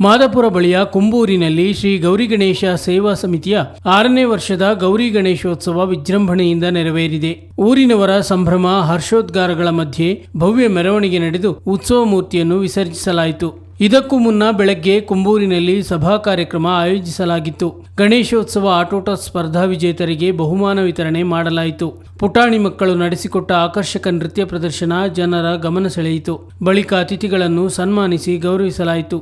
ಮಾದಾಪುರ ಬಳಿಯ ಕುಂಬೂರಿನಲ್ಲಿ ಶ್ರೀ ಗೌರಿ ಗಣೇಶ ಸೇವಾ ಸಮಿತಿಯ 6ನೇ ವರ್ಷದ ಗೌರಿ ಗಣೇಶೋತ್ಸವ ವಿಜೃಂಭಣೆಯಿಂದ ನೆರವೇರಿದೆ. ಊರಿನವರ ಸಂಭ್ರಮ ಹರ್ಷೋದ್ಗಾರಗಳ ಮಧ್ಯೆ ಭವ್ಯ ಮೆರವಣಿಗೆ ನಡೆದು ಉತ್ಸವ ಮೂರ್ತಿಯನ್ನು ವಿಸರ್ಜಿಸಲಾಯಿತು. ಇದಕ್ಕೂ ಮುನ್ನ ಬೆಳಗ್ಗೆ ಕುಂಬೂರಿನಲ್ಲಿ ಸಭಾ ಕಾರ್ಯಕ್ರಮ ಆಯೋಜಿಸಲಾಗಿತ್ತು. ಗಣೇಶೋತ್ಸವ ಆಟೋಟ ಸ್ಪರ್ಧಾ ವಿಜೇತರಿಗೆ ಬಹುಮಾನ ವಿತರಣೆ ಮಾಡಲಾಯಿತು. ಪುಟಾಣಿ ಮಕ್ಕಳು ನಡೆಸಿಕೊಟ್ಟ ಆಕರ್ಷಕ ನೃತ್ಯ ಪ್ರದರ್ಶನ ಜನರ ಗಮನ ಸೆಳೆಯಿತು. ಬಳಿಕ ಅತಿಥಿಗಳನ್ನು ಸನ್ಮಾನಿಸಿ ಗೌರವಿಸಲಾಯಿತು.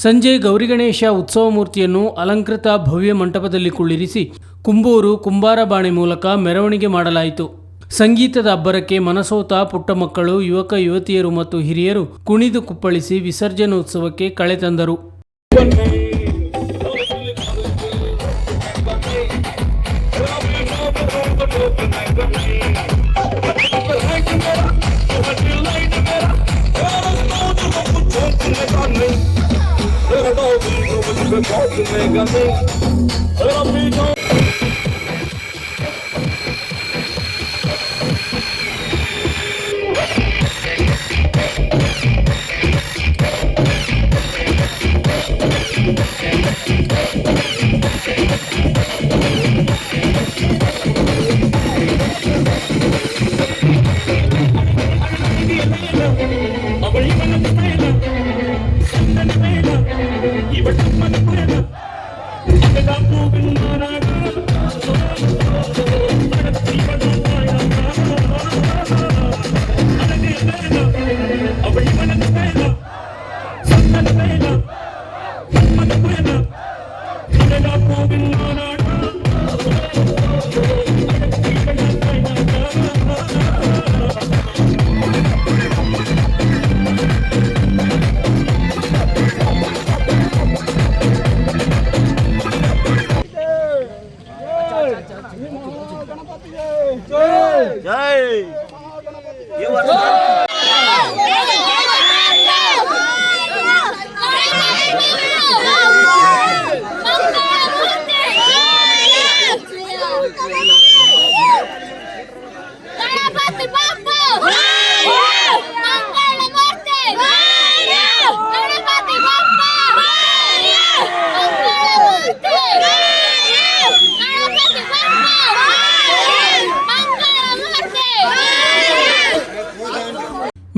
ಸಂಜೆ ಗೌರಿಗಣೇಶ ಉತ್ಸವ ಮೂರ್ತಿಯನ್ನು ಅಲಂಕೃತ ಭವ್ಯ ಮಂಟಪದಲ್ಲಿ ಕುಳ್ಳಿರಿಸಿ ಕುಂಬೂರು ಕುಂಬಾರಬಾಣೆ ಮೂಲಕ ಮೆರವಣಿಗೆ ಮಾಡಲಾಯಿತು. ಸಂಗೀತದ ಅಬ್ಬರಕ್ಕೆ ಮನಸೋತ ಪುಟ್ಟ ಮಕ್ಕಳು, ಯುವಕ ಯುವತಿಯರು ಮತ್ತು ಹಿರಿಯರು ಕುಣಿದು ಕುಪ್ಪಳಿಸಿ ವಿಸರ್ಜನೋತ್ಸವಕ್ಕೆ ಕಳೆ ತಂದರು.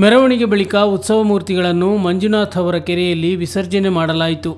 ಮೆರವಣಿಗೆ ಬಳಿಕ ಉತ್ಸವ ಮೂರ್ತಿಗಳನ್ನು ಮಂಜುನಾಥ್ ಅವರ ಕೆರೆಯಲ್ಲಿ ವಿಸರ್ಜನೆ ಮಾಡಲಾಯಿತು.